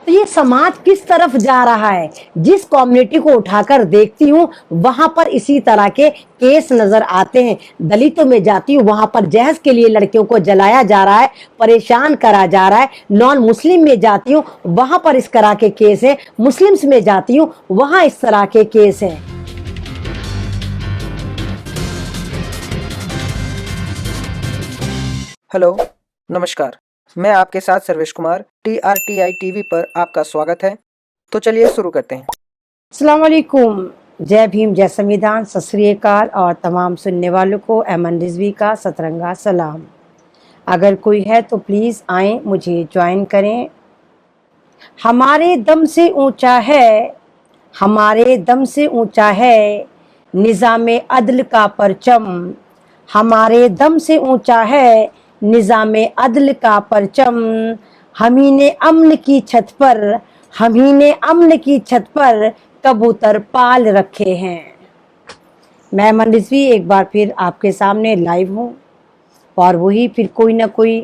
तो ये समाज किस तरफ जा रहा है। जिस कम्युनिटी को उठाकर देखती हूँ वहां पर इसी तरह के केस नजर आते हैं। दलितों में जाती हूँ वहां पर जहेज के लिए लड़कियों को जलाया जा रहा है, परेशान करा जा रहा है। नॉन मुस्लिम में जाती हूँ वहां पर इस तरह के केस है। मुस्लिम्स में जाती हूँ वहां इस तरह के केस हैं। हेलो, नमस्कार। मैं आपके साथ सर्वेश कुमार। TRTI टीवी पर आपका स्वागत है। तो चलिए शुरू करते हैं। अस्सलाम वालेकुम, जय भीम, जय संविधान, सत श्री अकाल और तमाम सुनने वालों को एमन रिजवी का सतरंगा सलाम। अगर कोई है तो प्लीज़ आएँ, मुझे ज्वाइन करें। हमारे दम से ऊंचा है, हमारे दम से ऊंचा है निज़ामे अदल का परचम। हमारे दम से ऊंचा है निज़ामे अदल का परचम। हम ही ने अमन की छत पर, हम ही ने अमन की छत पर कबूतर पाल रखे हैं। मैं एमन रिजवी एक बार फिर आपके सामने लाइव हूँ और वही फिर कोई ना कोई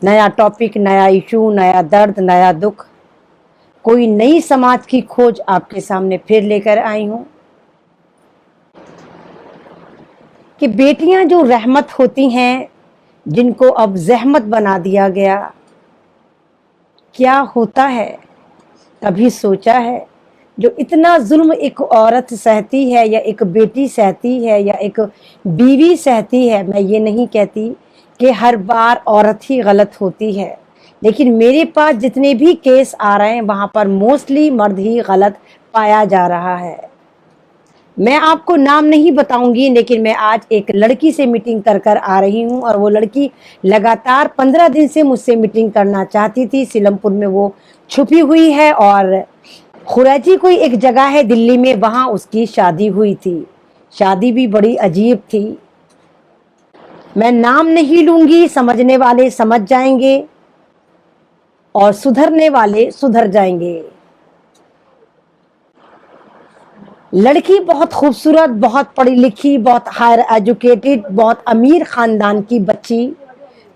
नया टॉपिक, नया इशू, नया दर्द, नया दुख, कोई नई समाज की खोज आपके सामने फिर लेकर आई हूँ कि बेटियां जो रहमत होती हैं, जिनको अब जहमत बना दिया गया, क्या होता है कभी सोचा है। जो इतना जुल्म एक औरत सहती है या एक बेटी सहती है या एक बीवी सहती है, मैं ये नहीं कहती कि हर बार औरत ही गलत होती है, लेकिन मेरे पास जितने भी केस आ रहे हैं वहाँ पर मोस्टली मर्द ही गलत पाया जा रहा है। मैं आपको नाम नहीं बताऊंगी, लेकिन मैं आज एक लड़की से मीटिंग कर कर आ रही हूँ और वो लड़की लगातार 15 दिन से मुझसे मीटिंग करना चाहती थी। सीलमपुर में वो छुपी हुई है और खुरैची कोई एक जगह है दिल्ली में, वहाँ उसकी शादी हुई थी। शादी भी बड़ी अजीब थी। मैं नाम नहीं लूंगी, समझने वाले समझ जाएंगे और सुधरने वाले सुधर जाएंगे। लड़की बहुत खूबसूरत, बहुत पढ़ी लिखी, बहुत हायर एजुकेटेड, बहुत अमीर खानदान की बच्ची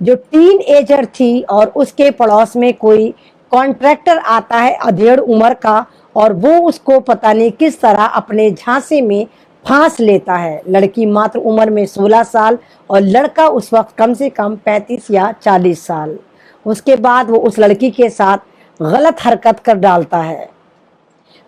जो टीन एजर थी और उसके पड़ोस में कोई कॉन्ट्रैक्टर आता है अधेड़ उम्र का और वो उसको पता नहीं किस तरह अपने झांसे में फांस लेता है। लड़की मात्र उम्र में 16 साल और लड़का उस वक्त कम से कम 35 या 40 साल। उसके बाद वो उस लड़की के साथ गलत हरकत कर डालता है।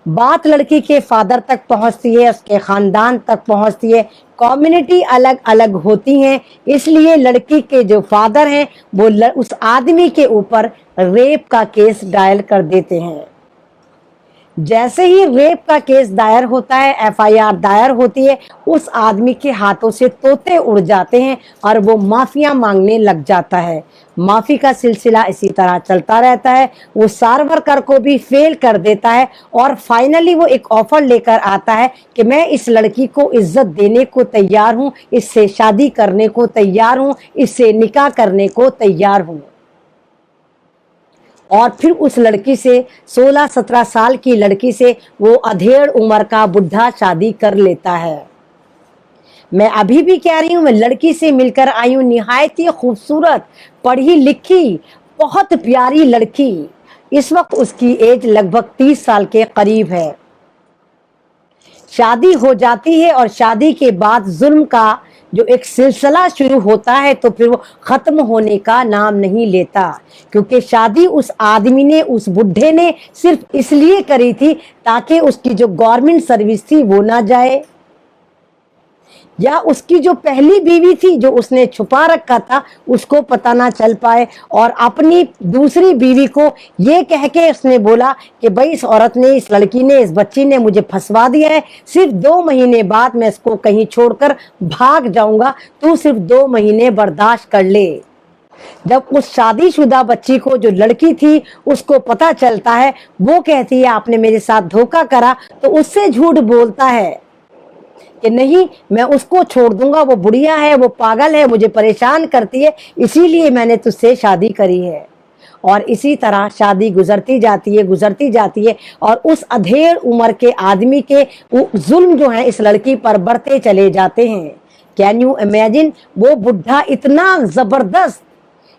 बात लड़की के फादर तक पहुंचती है, उसके खानदान तक पहुंचती है। कम्युनिटी अलग अलग होती हैं, इसलिए लड़की के जो फादर हैं वो उस आदमी के ऊपर रेप का केस दायर कर देते हैं। जैसे ही रेप का केस दायर होता है, FIR दायर होती है, उस आदमी के हाथों से तोते उड़ जाते हैं और वो माफिया मांगने लग जाता है। माफी का सिलसिला इसी तरह चलता रहता है। वो सार्वकर को भी फेल कर देता है और फाइनली वो एक ऑफर लेकर आता है कि मैं इस लड़की को इज्जत देने को तैयार हूँ, इससे शादी करने को तैयार हूँ, इससे निकाह करने को तैयार हूँ। और फिर उस लड़की से 16-17 साल की लड़की से वो अधेड़ उम्र का बुढ़ा शादी कर लेता है। मैं अभी भी कह रही हूँ, मैं लड़की से मिलकर आई हूँ, निहायत ही खूबसूरत, पढ़ी लिखी, बहुत प्यारी लड़की। इस वक्त उसकी एज लगभग 30 साल के करीब है। शादी हो जाती है और शादी के बाद जुल्म का जो एक सिलसिला शुरू होता है तो फिर वो खत्म होने का नाम नहीं लेता, क्योंकि शादी उस आदमी ने, उस बुढ़े ने सिर्फ इसलिए करी थी ताकि उसकी जो गवर्नमेंट सर्विस थी वो ना जाए, या उसकी जो पहली बीवी थी जो उसने छुपा रखा था उसको पता ना चल पाए। और अपनी दूसरी बीवी को ये कह के उसने बोला कि भाई इस औरत ने, इस लड़की ने, इस बच्ची ने मुझे फंसवा दिया है, सिर्फ 2 महीने बाद मैं इसको कहीं छोड़कर भाग जाऊंगा, तू सिर्फ 2 महीने बर्दाश्त कर ले। जब उस शादीशुदा बच्ची को, जो लड़की थी, उसको पता चलता है, वो कहती है आपने मेरे साथ धोखा करा, तो उससे झूठ बोलता है कि नहीं मैं उसको छोड़ दूंगा, वो बुढ़िया है, वो पागल है, मुझे परेशान करती है, इसीलिए मैंने तुझसे शादी करी है। और इसी तरह शादी गुजरती जाती है और उस अधेड़ उम्र के आदमी के जुल्म जो है इस लड़की पर बढ़ते चले जाते हैं। कैन यू इमेजिन, वो बुढ़ा इतना जबरदस्त,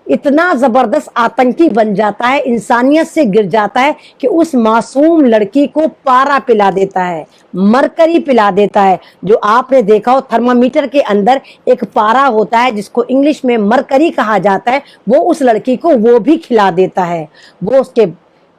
इतना जबरदस्त आतंकी बन जाता है, इंसानियत से गिर जाता है कि उस मासूम लड़की को पारा पिला देता है, मरकरी पिला देता है। जो आपने देखा हो थर्मामीटर के अंदर एक पारा होता है जिसको इंग्लिश में मरकरी कहा जाता है, वो उस लड़की को वो भी खिला देता है। वो उसके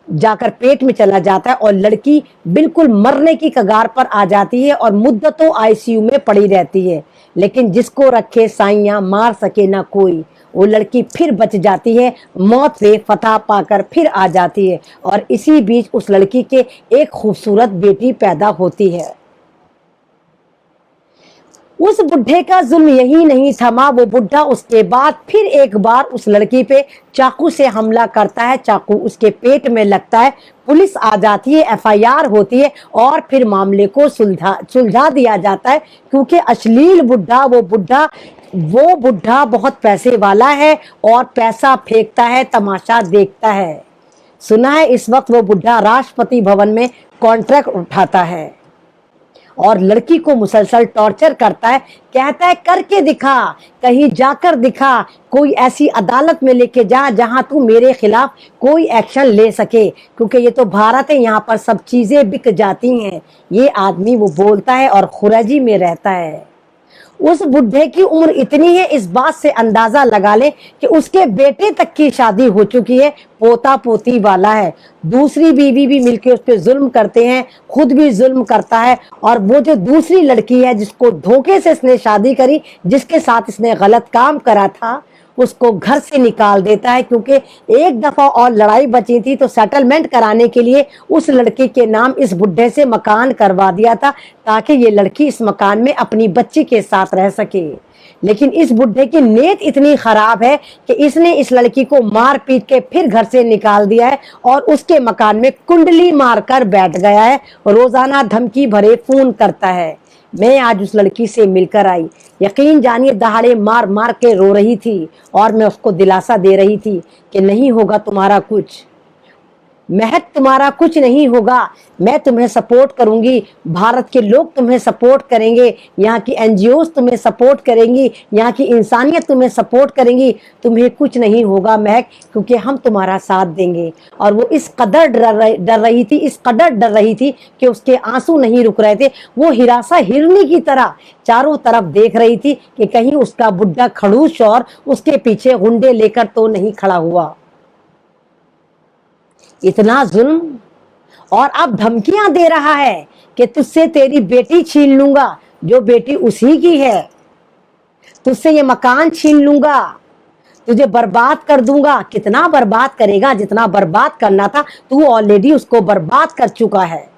जाकर पेट में चला जाता है और लड़की बिल्कुल मरने की कगार पर आ जाती है और मुद्दतों आईसीयू में पड़ी रहती है। लेकिन जिसको रखे साइयां मार सके ना कोई, वो लड़की फिर बच जाती है, मौत पे फतह पाकर फिर आ जाती है। और इसी बीच उस लड़की के एक खूबसूरत बेटी पैदा होती है। उस बुढ़े का जुल्म यही नहीं थमा, वो बुढ़ा उसके बाद फिर एक बार उस लड़की पे चाकू से हमला करता है, चाकू उसके पेट में लगता है। पुलिस आ जाती है, एफआईआर होती है और फिर मामले को सुलझा दिया जाता है, क्योंकि अश्लील बुढ़ा वो बुढ़ा बहुत पैसे वाला है और पैसा फेंकता है, तमाशा देखता है। सुना है इस वक्त वो बुढ़ा राष्ट्रपति भवन में कॉन्ट्रैक्ट उठाता है और लड़की को मुसलसल टॉर्चर करता है, कहता है करके दिखा, कहीं जाकर दिखा, कोई ऐसी अदालत में लेके जा जहां तू मेरे खिलाफ कोई एक्शन ले सके, क्योंकि ये तो भारत है, यहाँ पर सब चीजें बिक जाती हैं। ये आदमी वो बोलता है और खुरेजी में रहता है। उस बुढ़े की उम्र इतनी है, इस बात से अंदाजा लगा ले कि उसके बेटे तक की शादी हो चुकी है, पोता पोती वाला है। दूसरी बीवी भी मिलकर उस पर जुल्म करते हैं, खुद भी जुल्म करता है। और वो जो दूसरी लड़की है जिसको धोखे से इसने शादी करी, जिसके साथ इसने गलत काम करा था, उसको घर से निकाल देता है, क्योंकि एक दफा और लड़ाई बची थी तो सेटलमेंट कराने के लिए उस लड़के के नाम इस बुढ़े से मकान करवा दिया था, ताकि ये लड़की इस मकान में अपनी बच्ची के साथ रह सके। लेकिन इस बुढ़े की नीयत इतनी खराब है कि इसने इस लड़की को मार पीट के फिर घर से निकाल दिया है और उसके मकान में कुंडली मारकर बैठ गया है, रोजाना धमकी भरे फोन करता है। मैं आज उस लड़की से मिलकर आई, यकीन जानिए दहाड़े मार मार के रो रही थी और मैं उसको दिलासा दे रही थी कि नहीं होगा तुम्हारा कुछ, महक तुम्हारा कुछ नहीं होगा, मैं तुम्हें सपोर्ट करूंगी, भारत के लोग तुम्हें सपोर्ट करेंगे, यहाँ की एनजीओज तुम्हें सपोर्ट करेंगी, यहाँ की इंसानियत तुम्हें सपोर्ट करेंगी, तुम्हें कुछ नहीं होगा महक, क्योंकि हम तुम्हारा साथ देंगे। और वो इस कदर डर रही थी कि उसके आंसू नहीं रुक रहे थे। वो हिरासा हिरनी की तरह चारों तरफ देख रही थी कि कहीं उसका बुढ़ा खड़ूस और उसके पीछे गुंडे लेकर तो नहीं खड़ा हुआ। इतना जुल्म, और अब धमकियां दे रहा है कि तुझसे तेरी बेटी छीन लूंगा, जो बेटी उसी की है, तुझसे ये मकान छीन लूंगा, तुझे बर्बाद कर दूंगा। कितना बर्बाद करेगा, जितना बर्बाद करना था तू ऑलरेडी उसको बर्बाद कर चुका है।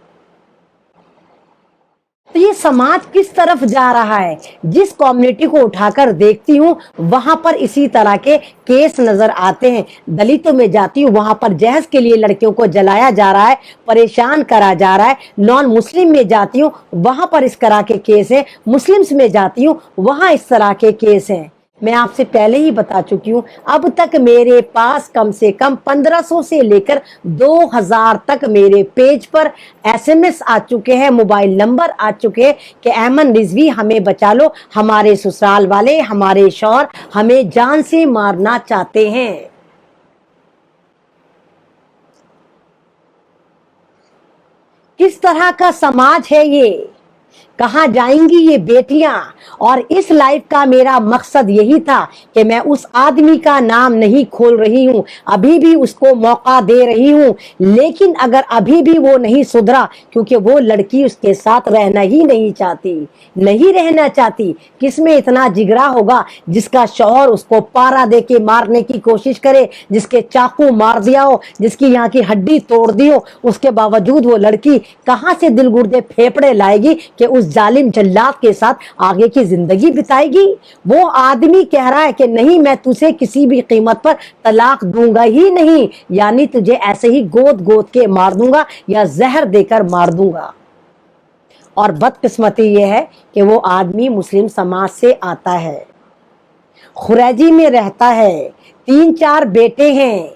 तो ये समाज किस तरफ जा रहा है? जिस कम्युनिटी को उठाकर देखती हूँ वहां पर इसी तरह के केस नजर आते हैं। दलितों में जाती हूँ, वहां पर जहेज के लिए लड़कियों को जलाया जा रहा है, परेशान करा जा रहा है। नॉन मुस्लिम में जाती हूँ, वहां पर इस तरह के केस है। मुस्लिम्स में जाती हूँ, वहां इस तरह के केस हैं। मैं आपसे पहले ही बता चुकी हूँ, अब तक मेरे पास कम से कम 1500 से लेकर 2000 तक मेरे पेज पर एसएमएस आ चुके हैं, मोबाइल नंबर आ चुके हैं कि अहमद रिजवी हमें बचा लो, हमारे ससुराल वाले, हमारे शौहर हमें जान से मारना चाहते हैं। किस तरह का समाज है ये? कहाँ जाएंगी ये बेटियां? और इस लाइफ का मेरा मकसद यही था कि मैं उस आदमी का नाम नहीं खोल रही हूँ, अभी भी उसको मौका दे रही हूँ। लेकिन अगर अभी भी वो नहीं सुधरा, क्योंकि वो लड़की उसके साथ रहना ही नहीं रहना चाहती। किसमें इतना जिगरा होगा जिसका शौहर उसको पारा दे के मारने की कोशिश करे, जिसके चाकू मार दिया हो, जिसकी यहाँ की हड्डी तोड़ दी हो, उसके बावजूद वो लड़की कहाँ से दिल गुर्दे फेफड़े लाएगी कि उस जालिम जल्लाद के साथ आगे की जिंदगी बिताएगी? वो आदमी कह रहा है कि नहीं, मैं तुझे किसी भी कीमत पर तलाक दूंगा ही नहीं, यानी तुझे ऐसे ही गोद गोद के मार दूंगा या जहर देकर मार दूंगा। और बदकिस्मती ये है कि वो आदमी मुस्लिम समाज से आता है, खुरेजी में रहता है, 3-4 बेटे हैं,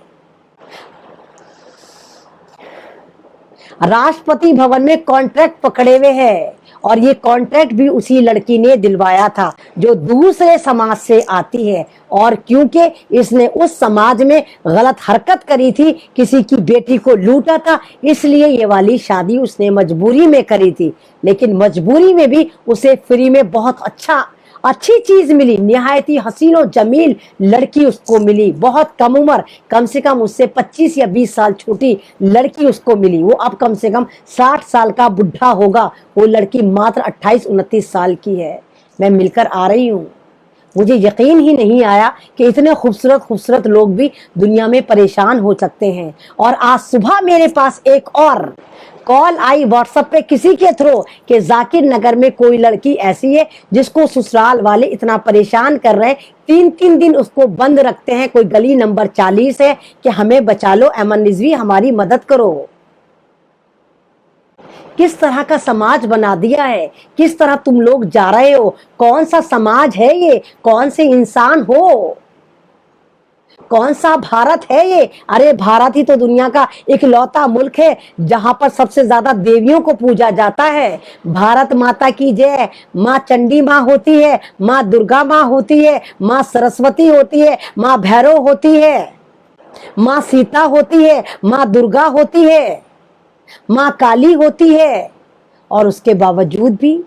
राष्ट्रपति भवन में कॉन्ट्रैक्ट पकड़े हुए हैं और ये कॉन्ट्रैक्ट भी उसी लड़की ने दिलवाया था जो दूसरे समाज से आती है। और क्योंकि इसने उस समाज में गलत हरकत करी थी, किसी की बेटी को लूटा था, इसलिए ये वाली शादी उसने मजबूरी में करी थी। लेकिन मजबूरी में भी उसे फ्री में बहुत अच्छी चीज मिली। निहायती हसीन और जमील लड़की उसको मिली, बहुत कम उम्र, कम से कम उससे 25 या 20 साल छोटी लड़की उसको मिली। वो अब कम से कम 60 साल का बुढ़ा होगा, वो लड़की मात्र 28-29 साल की है। मैं मिलकर आ रही हूँ, मुझे यकीन ही नहीं आया कि इतने खूबसूरत लोग भी दुनिया में परेशान हो सकते हैं। और आज सुबह मेरे पास एक और कॉल आई व्हाट्सएप पे किसी के थ्रू कि जाकिर नगर में कोई लड़की ऐसी है जिसको ससुराल वाले इतना परेशान कर रहे हैं, 3-3 दिन उसको बंद रखते हैं। कोई गली नंबर 40 है कि हमें बचा लो, एमन रिजवी हमारी मदद करो। किस तरह का समाज बना दिया है, किस तरह तुम लोग जा रहे हो, कौन सा समाज है ये, कौन से इंसान हो, कौन सा भारत है ये? अरे भारत ही तो दुनिया का इकलौता मुल्क है जहां पर सबसे ज्यादा देवियों को पूजा जाता है। भारत माता की जय। माँ चंडी माँ होती है, माँ दुर्गा माँ होती है, माँ सरस्वती होती है, माँ भैरव होती है, माँ सीता होती है, माँ दुर्गा होती है, माँ काली होती है। और उसके बावजूद भी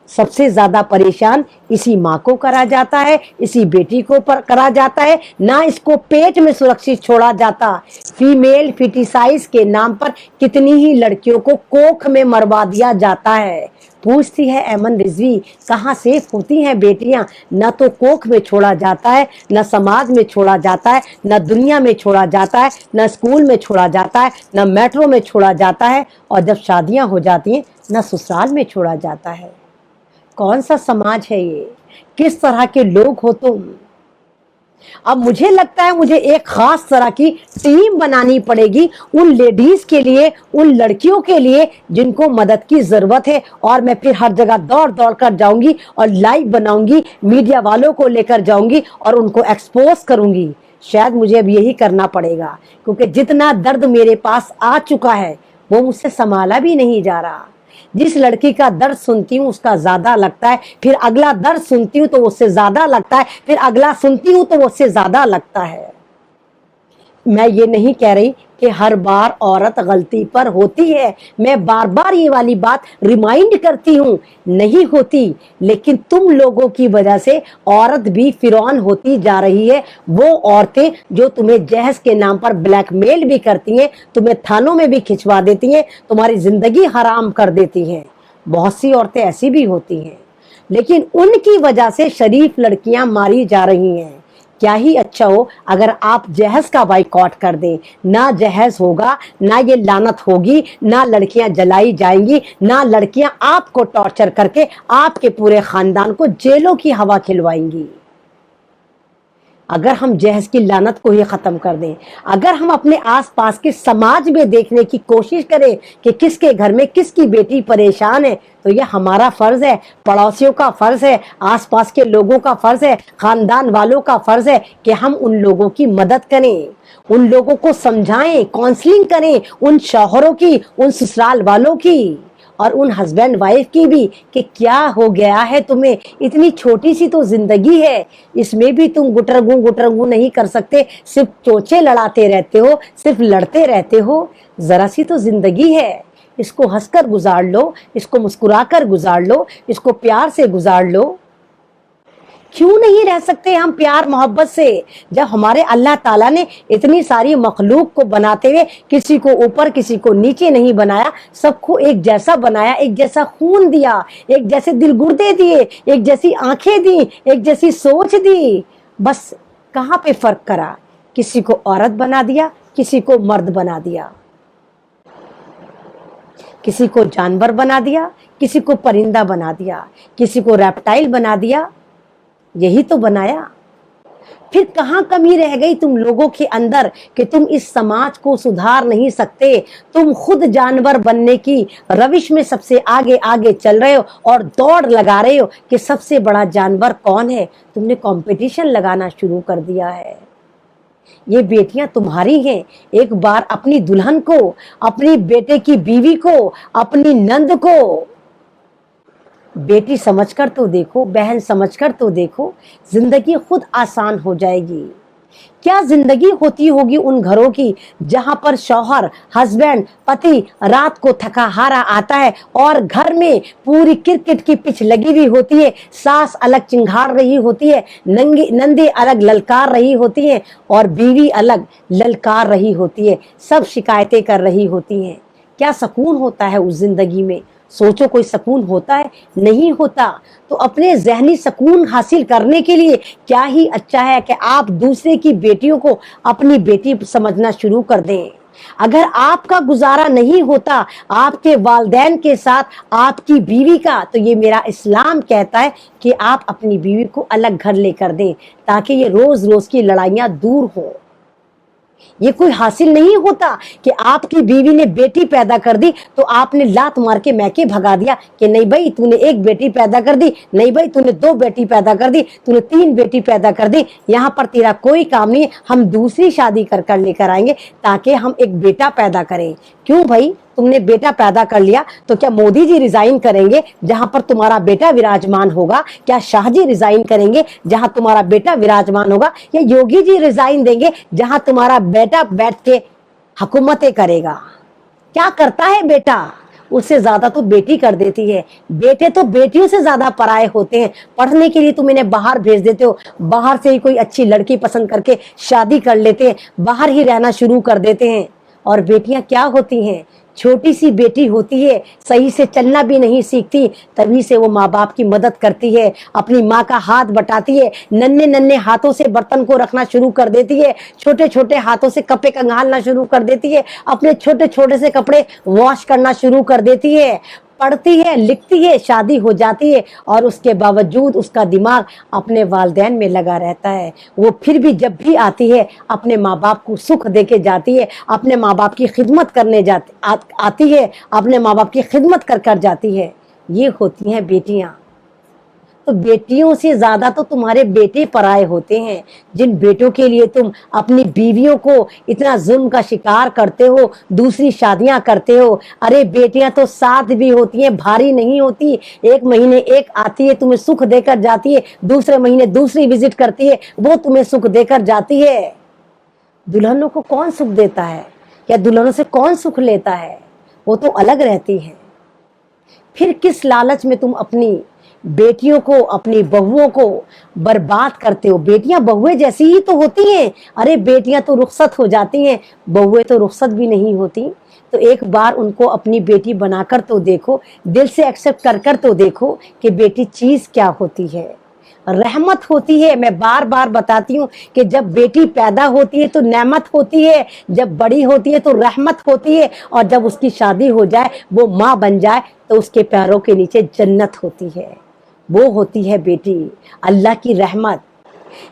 सबसे ज्यादा परेशान इसी माँ को करा जाता है, इसी बेटी को करा जाता है। ना इसको पेट में सुरक्षित छोड़ा जाता। फीमेल फिटिसाइज के नाम पर कितनी ही लड़कियों को कोख में मरवा दिया जाता है। पूछती है एमन रिजवी, कहाँ सेफ होती हैं बेटियां? न तो कोख में छोड़ा जाता है, न समाज में छोड़ा जाता है, न दुनिया में छोड़ा जाता है, न स्कूल में छोड़ा जाता है, न मेट्रो में छोड़ा जाता है, और जब शादियां हो जाती हैं न ससुराल में छोड़ा जाता है। कौन सा समाज है ये? किस तरह के लोग हो तुम? अब मुझे लगता है मुझे एक खास तरह की टीम बनानी पड़ेगी उन लेडीज के लिए, उन लड़कियों के लिए जिनको मदद की जरूरत है। और मैं फिर हर जगह दौड़ दौड़ कर जाऊंगी और लाइव बनाऊंगी, मीडिया वालों को लेकर जाऊंगी और उनको एक्सपोज करूंगी। शायद मुझे अब यही करना पड़ेगा, क्योंकि जितना दर्द मेरे पास आ चुका है वो मुझसे संभाला भी नहीं जा रहा। जिस लड़की का दर्द सुनती हूँ उसका ज्यादा लगता है, फिर अगला दर्द सुनती हूँ तो उससे ज्यादा लगता है, फिर अगला सुनती हूँ तो उससे ज्यादा लगता है। मैं ये नहीं कह रही कि हर बार औरत गलती पर होती है, मैं बार बार ये वाली बात रिमाइंड करती हूँ, नहीं होती। लेकिन तुम लोगों की वजह से औरत भी फिरौन होती जा रही है। वो औरतें जो तुम्हें जहेज के नाम पर ब्लैकमेल भी करती हैं, तुम्हें थानों में भी खिंचवा देती हैं, तुम्हारी जिंदगी हराम कर देती हैं। बहुत सी औरतें ऐसी भी होती हैं, लेकिन उनकी वजह से शरीफ लड़कियां मारी जा रही हैं। क्या ही अच्छा हो अगर आप जहेज का बाइकआउट कर दें। ना जहेज होगा, ना ये लानत होगी, ना लड़कियां जलाई जाएंगी, ना लड़कियां आपको टॉर्चर करके आपके पूरे खानदान को जेलों की हवा खिलवाएंगी। अगर हम जहेज की लानत को ही खत्म कर दें, अगर हम अपने आसपास के समाज में देखने की कोशिश करें कि किसके घर में किसकी बेटी परेशान है, तो ये हमारा फर्ज है, पड़ोसियों का फर्ज है, आसपास के लोगों का फर्ज है, खानदान वालों का फर्ज है कि हम उन लोगों की मदद करें, उन लोगों को समझाएं, काउंसलिंग करें, उन शौहरों की, उन ससुराल वालों की और उन हस्बैंड वाइफ की भी कि क्या हो गया है तुम्हें, इतनी छोटी सी तो जिंदगी है, इसमें भी तुम गुटरगू नहीं कर सकते, सिर्फ चोचे लड़ाते रहते हो, सिर्फ लड़ते रहते हो। जरा सी तो जिंदगी है, इसको हंसकर गुजार लो, इसको मुस्कुराकर गुजार लो, इसको प्यार से गुजार लो। क्यों नहीं रह सकते हम प्यार मोहब्बत से? जब हमारे अल्लाह ताला ने इतनी सारी मखलूक को बनाते हुए किसी को ऊपर किसी को नीचे नहीं बनाया, सबको एक जैसा बनाया, एक जैसा खून दिया, एक जैसे दिल गुर्दे दिए, एक जैसी आंखें दी, एक जैसी सोच दी, बस कहाँ पे फर्क करा? किसी को औरत बना दिया, किसी को मर्द बना दिया, किसी को जानवर बना दिया, किसी को परिंदा बना दिया, किसी को रेप्टाइल बना दिया। यही तो बनाया। फिर कहाँ कमी रह गई तुम लोगों के अंदर कि तुम इस समाज को सुधार नहीं सकते? तुम खुद जानवर बनने की रविश में सबसे आगे आगे चल रहे हो और दौड़ लगा रहे हो कि सबसे बड़ा जानवर कौन है। तुमने कंपटीशन लगाना शुरू कर दिया है। ये बेटियां तुम्हारी हैं। एक बार अपनी दुल्हन को, अपनी बेटे की बीवी को, अपनी नंद को बेटी समझकर तो देखो, बहन समझकर तो देखो, जिंदगी खुद आसान हो जाएगी। क्या जिंदगी होती होगी उन घरों की जहां पर शौहर, हस्बैंड, पति रात को थका हारा आता है और घर में पूरी क्रिकेट की पिच लगी हुई होती है, सास अलग चिंघाड़ रही होती है, नंदी अलग ललकार रही होती है और बीवी अलग ललकार रही होती है, सब शिकायतें कर रही होती हैं। क्या सुकून होता है उस जिंदगी में? सोचो, कोई सुकून होता है? नहीं होता। तो अपने ज़हनी सुकून हासिल करने के लिए क्या ही अच्छा है कि आप दूसरे की बेटियों को अपनी बेटी समझना शुरू कर दें। अगर आपका गुजारा नहीं होता आपके वालिदैन के साथ आपकी बीवी का, तो ये मेरा इस्लाम कहता है कि आप अपनी बीवी को अलग घर लेकर दें, ताकि ये रोज़ रोज़ की लड़ाइयाँ दूर हों। ये कोई हासिल नहीं होता कि आपकी बीवी ने बेटी पैदा कर दी तो आपने लात मार के मैके भगा दिया कि नहीं भाई तूने एक बेटी पैदा कर दी, नहीं भाई तूने 2 बेटी पैदा कर दी, तूने 3 बेटी पैदा कर दी, यहाँ पर तेरा कोई काम नहीं, हम दूसरी शादी कर लेकर आएंगे ताकि हम एक बेटा पैदा करें। क्यों भाई, तुमने बेटा पैदा कर लिया तो क्या मोदी जी रिजाइन करेंगे जहां पर तुम्हारा बेटा विराजमान होगा? क्या शाह जी रिजाइन करेंगे जहां तुम्हारा बेटा विराजमान होगा? या योगी जी रिजाइन देंगे जहां तुम्हारा बेटा बैठ के हुकूमतें करेगा? क्या करता है बेटा? उससे ज्यादा तो बेटी कर देती है। बेटे तो बेटियों से ज्यादा पराये होते हैं। पढ़ने के लिए तुम इन्हें बाहर भेज देते हो, बाहर से ही कोई अच्छी लड़की पसंद करके शादी कर लेते हैं, बाहर ही रहना शुरू कर देते हैं। और बेटियां क्या होती हैं? छोटी सी बेटी होती है, सही से चलना भी नहीं सीखती, तभी से वो माँ बाप की मदद करती है, अपनी माँ का हाथ बटाती है, नन्हे नन्हे हाथों से बर्तन को रखना शुरू कर देती है, छोटे छोटे हाथों से कपड़े कंघालना शुरू कर देती है, अपने छोटे छोटे से कपड़े वॉश करना शुरू कर देती है, पढ़ती है, लिखती है, शादी हो जाती है और उसके बावजूद उसका दिमाग अपने वालिदैन में लगा रहता है। वो फिर भी जब भी आती है अपने माँ बाप को सुख दे के जाती है, अपने माँ बाप की खिदमत करने आती है, अपने माँ बाप की खिदमत कर जाती है। ये होती हैं बेटियाँ। तो बेटियों से ज्यादा तो तुम्हारे बेटे पराये होते हैं, जिन बेटों के लिए तुम अपनी बीवियों को इतना जुल्म का शिकार करते हो, दूसरी शादियां करते हो। अरे बेटियां तो साथ भी होती हैं, भारी नहीं होती। एक महीने एक आती है, तुम्हें सुख देकर जाती है, दूसरे महीने दूसरी विजिट करती है, वो तुम्हें सुख देकर जाती है। दुल्हनों को कौन सुख देता है या दुल्हनों से कौन सुख लेता है? वो तो अलग रहती है। फिर किस लालच में तुम अपनी बेटियों को, अपनी बहुओं को बर्बाद करते हो? बेटियां बहुएं जैसी ही तो होती हैं। अरे बेटियां तो रुखसत हो जाती हैं, बहुएं तो रुखसत भी नहीं होती। तो एक बार उनको अपनी बेटी बनाकर तो देखो, दिल से एक्सेप्ट कर तो देखो कि बेटी चीज क्या होती है। रहमत होती है। मैं बार बार बताती हूँ कि जब बेटी पैदा होती है तो नेमत होती है, जब बड़ी होती है तो रहमत होती है, और जब उसकी शादी हो जाए, वो माँ बन जाए, तो उसके पैरों के नीचे जन्नत होती है। वो होती है बेटी, अल्लाह की रहमत,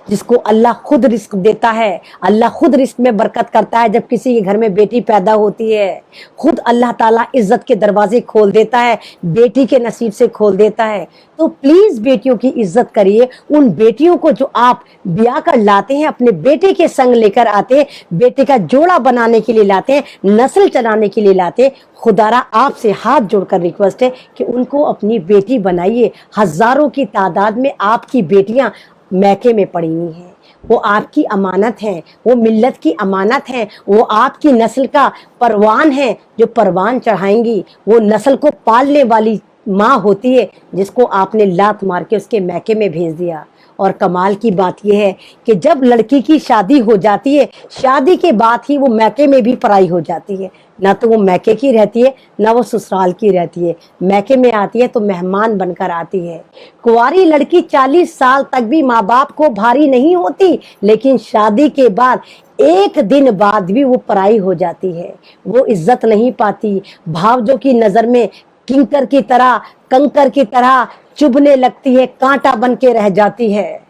जिसको अल्लाह खुद रिस्क देता है। अल्लाह खुद रिस्क में बरकत करता है। जब किसी के घर में बेटी पैदा होती है, खुद अल्लाह ताला इज्जत के दरवाजे खोल देता है, बेटी के नसीब से खोल देता है। तो प्लीज बेटियों की इज्जत करिए। उन बेटियों को जो आप ब्याह कर लाते हैं, अपने बेटे के संग लेकर आते हैं, बेटे का जोड़ा बनाने के लिए लाते हैं, नस्ल चलाने के लिए लाते हैं, खुदारा आपसे हाथ जोड़कर रिक्वेस्ट है कि उनको अपनी बेटी बनाइए। हजारों की तादाद में आपकी बेटियां मैके में पड़ी हुई हैं। वो आपकी अमानत है, वो मिल्लत की अमानत है, वो आपकी नस्ल का परवान है जो परवान चढ़ाएंगी। वो नस्ल को पालने वाली माँ होती है जिसको आपने लात मार के उसके मैके में भेज दिया। और कमाल की बात यह है कि जब लड़की की शादी हो जाती है, शादी के बाद ही वो मैके में भी पराई हो जाती है। ना तो वो मैके की रहती है, ना वो ससुराल की रहती है। मैके में आती है तो मेहमान बनकर आती है। कुंवारी लड़की 40 साल तक भी माँ बाप को भारी नहीं होती, लेकिन शादी के बाद एक दिन बाद भी वो पराई हो जाती है। वो इज्जत नहीं पाती, भावजों की नजर में किंकर की तरह, कंकर की तरह चुभने लगती है, कांटा बन के रह जाती है।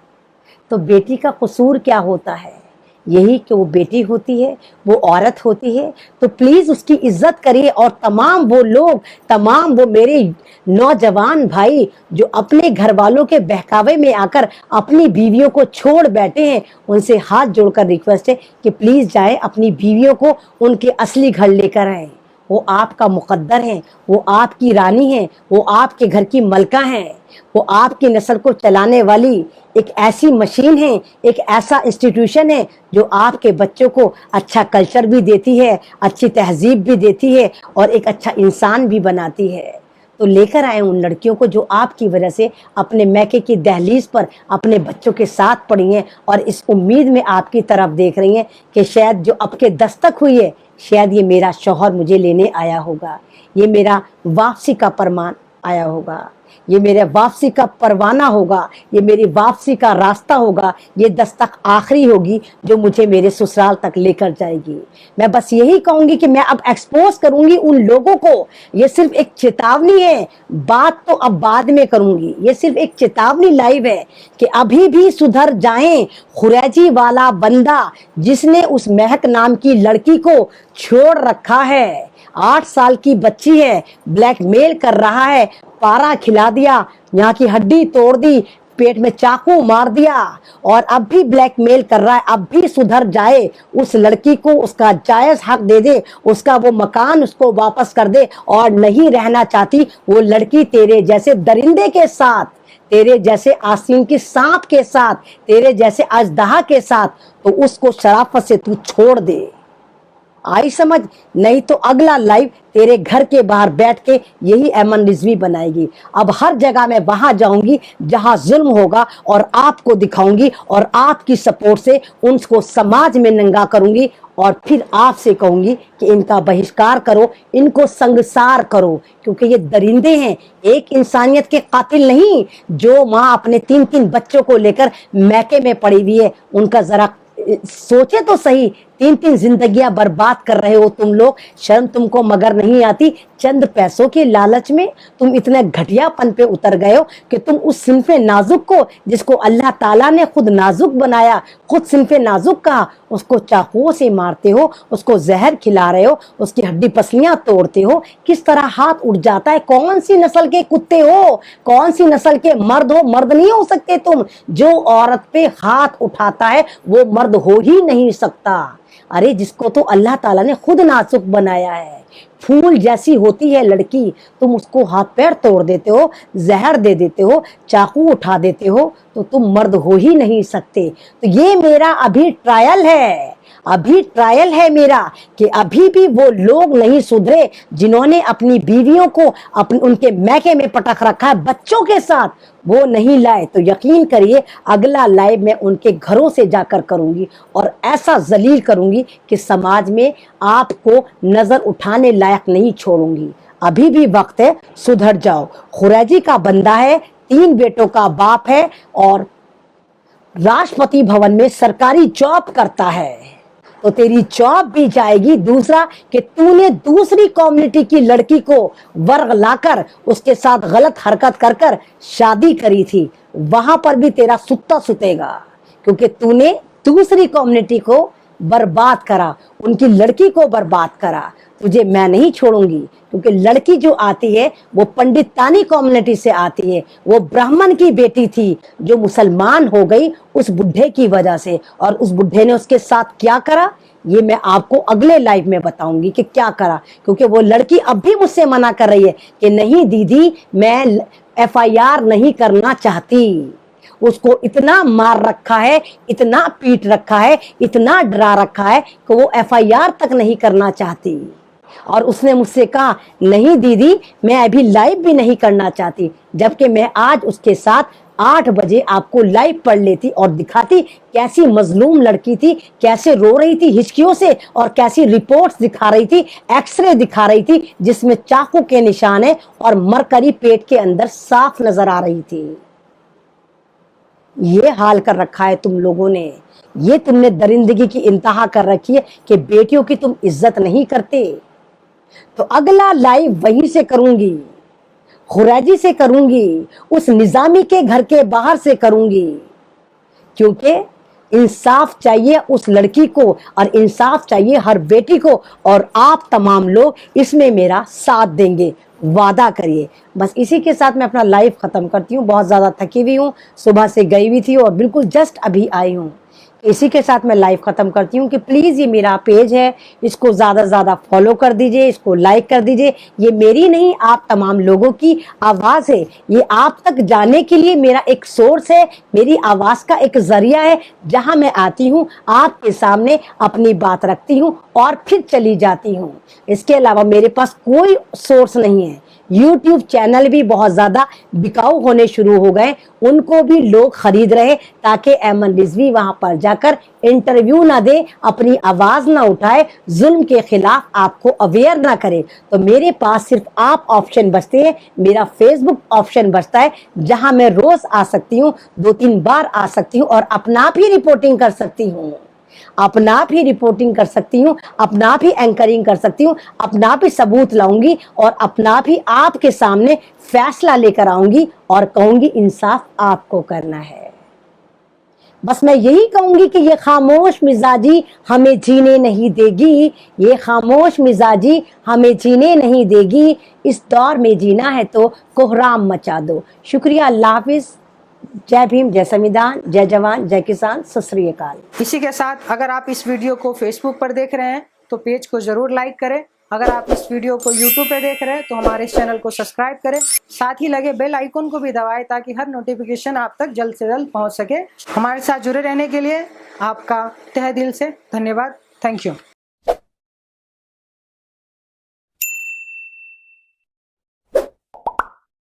तो बेटी का कसूर क्या होता है? यही कि वो बेटी होती है, वो औरत होती है। तो प्लीज उसकी इज्जत करिए। और तमाम वो लोग, तमाम वो मेरे नौजवान भाई जो अपने घर वालों के बहकावे में आकर अपनी बीवियों को छोड़ बैठे हैं, उनसे हाथ जोड़कर रिक्वेस्ट है कि प्लीज जाए अपनी बीवियों को उनके असली घर लेकर आए, وہ آپ کا مقدر ہیں، وہ آپ کی رانی ہیں، وہ آپ کے گھر کی ملکہ ہیں، وہ آپ کی نسل کو چلانے والی ایک ایسی مشین ہے، ایک ایسا انسٹیٹیوشن ہے جو آپ کے بچوں کو اچھا کلچر بھی دیتی ہے، اچھی تہذیب بھی دیتی ہے اور ایک اچھا انسان بھی بناتی ہے۔ تو لے کر آئے ان لڑکیوں کو جو آپ کی وجہ سے اپنے میکے کی دہلیز پر اپنے بچوں کے ساتھ پڑی ہیں اور اس امید میں آپ کی طرف دیکھ رہی ہیں کہ شاید جو اب کے دستک ہوئی ہے، شاید یہ میرا شوہر مجھے لینے آیا ہوگا، یہ میرا واپسی کا فرمان آیا ہوگا، یہ میرے واپسی کا پروانہ ہوگا، یہ میری واپسی کا راستہ ہوگا، یہ دستک آخری ہوگی جو مجھے میرے سسرال تک لے کر جائے گی۔ میں بس یہی کہوں گی کہ میں اب ایکسپوز کروں گی ان لوگوں کو، یہ صرف ایک چیتاونی ہے، بات تو اب بعد میں کروں گی، یہ صرف ایک چیتاونی لائیو ہے کہ ابھی بھی سدھر جائیں۔ خریجی والا بندہ جس نے اس مہک نام کی لڑکی کو چھوڑ رکھا ہے، 8 سال کی بچی ہے، بلیک میل کر رہا ہے، پارا کھلا دیا، یہاں کی ہڈی توڑ دی، پیٹ میں چاقو مار دیا اور اب بھی بلیک میل کر رہا ہے۔ اب بھی سدھر جائے، اس لڑکی کو اس کا جائز حق دے دے، اس کا وہ مکان اس کو واپس کر دے، اور نہیں رہنا چاہتی وہ لڑکی تیرے جیسے درندے کے ساتھ، تیرے جیسے آستین کی سانپ کے ساتھ، تیرے جیسے اژدہا کے ساتھ، تو اس کو شرافت سے تو چھوڑ دے۔ آئی سمجھ؟ نہیں تو اگلا لائیو تیرے گھر کے باہر بیٹھ کے یہی ایمن رضوی بنائے گی۔ اب ہر جگہ میں وہاں جاؤں گی جہاں ظلم ہوگا اور آپ کو دکھاؤں گی، اور آپ کی سپورٹ سے ان کو سماج میں ننگا کروں گی، اور پھر آپ سے کہوں گی کہ ان کا بہشکار کرو، ان کو سنگسار کرو، کیونکہ یہ درندے ہیں، ایک انسانیت کے قاتل نہیں۔ جو ماں اپنے 3 بچوں کو لے کر میکے میں پڑی ہوئی ہے، ان کا ذرا سوچے تو صحیح، 3 زندگیاں برباد کر رہے ہو تم لوگ، شرم تم کو مگر نہیں آتی؟ چند پیسوں کے لالچ میں تم اتنے گھٹیا پن پہ اتر گئے ہو کہ تم اس صنف نازک کو، جس کو اللہ تعالیٰ نے خود نازک بنایا، خود صنف نازک کہا، اس کو چاقوؤں سے مارتے ہو، اس کو زہر کھلا رہے ہو، اس کی ہڈی پسلیاں توڑتے ہو۔ کس طرح ہاتھ اٹھ جاتا ہے؟ کون سی نسل کے کتے ہو؟ کون سی نسل کے مرد ہو؟ مرد نہیں ہو سکتے تم۔ جو عورت پہ ہاتھ اٹھاتا ہے وہ مرد ہو ہی نہیں سکتا۔ ارے جس کو تو اللہ تعالیٰ نے خود نازک بنایا ہے، پھول جیسی ہوتی ہے لڑکی، تم اس کو ہاتھ پیر توڑ دیتے ہو، زہر دے دیتے ہو، چاقو اٹھا دیتے ہو، تو تم مرد ہو ہی نہیں سکتے۔ تو یہ میرا ابھی ٹرائل ہے، ابھی ٹرائل ہے میرا، کہ ابھی بھی وہ لوگ نہیں سدھرے جنہوں نے اپنی بیویوں کو ان کے میکے میں پٹک رکھا ہے بچوں کے ساتھ، وہ نہیں لائے۔ تو یقین کریے اگلا لائیو میں ان کے گھروں سے جا کر کروں گی، اور ایسا ذلیل کروں گی کہ سماج میں آپ کو نظر اٹھانے لائق نہیں چھوڑوں گی۔ ابھی بھی وقت ہے، سدھر جاؤ۔ خریجی کا بندہ ہے، 3 بیٹوں کا باپ ہے، اور راشٹرپتی بھون میں سرکاری جاب کرتا ہے، تو تیری جاب بھی جائے گی۔ دوسرا کہ تو نے دوسری کمیونٹی کی لڑکی کو ورغ لا کر اس کے ساتھ غلط حرکت کر کر شادی کری تھی، وہاں پر بھی تیرا ستا ستے گا، کیونکہ تو نے دوسری کمیونٹی کو برباد کرا، ان کی لڑکی کو برباد کرا۔ تجھے میں نہیں چھوڑوں گی، کیونکہ لڑکی جو آتی ہے وہ پنڈتانی کمیونٹی سے آتی ہے، وہ برہمن کی بیٹی تھی جو مسلمان ہو گئی اس بڈھے کی وجہ سے، اور اس بڈھے نے اس کے ساتھ کیا کرا یہ میں آپ کو اگلے لائیو میں بتاؤں گی کہ کیا کرا، کیونکہ وہ لڑکی اب بھی مجھ سے منع کر رہی ہے کہ نہیں دیدی میں FIR نہیں کرنا چاہتی۔ اس کو اتنا مار رکھا ہے، اتنا پیٹ رکھا ہے، اتنا ڈرا رکھا ہے کہ وہ FIR تک نہیں کرنا چاہتی، اور اس نے مجھ سے کہا نہیں دیدی میں ابھی لائیو بھی نہیں کرنا چاہتی، جبکہ میں آج اس کے ساتھ 8 بجے آپ کو لائیو پڑھ لیتی اور دکھاتی کیسی مظلوم لڑکی تھی، کیسے رو رہی تھی ہچکیوں سے، اور کیسی رپورٹس دکھا رہی تھی، ایکس رے دکھا رہی تھی جس میں چاقو کے نشان ہیں اور مرکری پیٹ کے اندر صاف نظر آ رہی تھی۔ یہ حال کر رکھا ہے تم لوگوں نے، یہ تم نے درندگی کی انتہا کر رکھی ہے کہ بیٹیوں کی تم عزت نہیں کرتے۔ تو اگلا لائیو وہیں سے کروں گی، خریجی سے کروں گی، اس نظامی کے گھر کے باہر سے کروں گی، کیونکہ انصاف چاہیے اس لڑکی کو، اور انصاف چاہیے ہر بیٹی کو، اور آپ تمام لوگ اس میں میرا ساتھ دیں گے، وعدہ کریے۔ بس اسی کے ساتھ میں اپنا لائیو ختم کرتی ہوں، بہت زیادہ تھکی ہوئی ہوں، صبح سے گئی ہوئی تھی اور بالکل جسٹ ابھی آئی ہوں۔ इसी के साथ मैं लाइव ख़त्म करती हूँ कि प्लीज़ ये मेरा पेज है, इसको ज़्यादा से ज़्यादा फॉलो कर दीजिए, इसको लाइक कर दीजिए। ये मेरी नहीं, आप तमाम लोगों की आवाज़ है। ये आप तक जाने के लिए मेरा एक सोर्स है, मेरी आवाज़ का एक ज़रिया है, जहाँ मैं आती हूँ, आपके सामने अपनी बात रखती हूँ और फिर चली जाती हूँ। इसके अलावा मेरे पास कोई सोर्स नहीं है। यूट्यूब चैनल भी बहुत ज़्यादा बिकाऊ होने शुरू हो गए, उनको भी लोग खरीद रहे ताकि ऐमन रिजवी वहाँ पर जाकर इंटरव्यू ना दे, अपनी आवाज़ ना उठाए, जुल्म के खिलाफ आपको अवेयर ना करे। तो मेरे पास सिर्फ आप ऑप्शन बचते हैं, मेरा फेसबुक ऑप्शन बचता है, जहाँ मैं रोज़ आ सकती हूँ, 2-3 बार आ सकती हूँ और अपना आप ही रिपोर्टिंग कर सकती हूँ, अपना आप ही रिपोर्टिंग कर सकती हूँ, अपना आप ही एंकरिंग कर सकती हूँ, अपना आप ही सबूत लाऊंगी और अपना आप ही आपके सामने फैसला लेकर आऊंगी और कहूंगी इंसाफ आपको करना है। बस मैं यही कहूंगी कि ये खामोश मिजाजी हमें जीने नहीं देगी, ये खामोश मिजाजी हमें जीने नहीं देगी। इस दौर में जीना है तो कोहराम मचा दो। शुक्रिया, अल्लाह हाफिज। जय भीम, जय संविधान, जय जवान, जय किसान, सत श्री अकाल। इसी के साथ अगर आप इस वीडियो को फेसबुक पर देख रहे हैं तो पेज को ज़रूर लाइक करें। अगर आप इस वीडियो को यूट्यूब पे देख रहे हैं तो हमारे इस चैनल को सब्सक्राइब करें, साथ ही लगे बेल आइकन को भी दबाएं ताकि हर नोटिफिकेशन आप तक जल्द से जल्द पहुंच सके। हमारे साथ जुड़े रहने के लिए आपका तहे दिल से धन्यवाद। Thank you.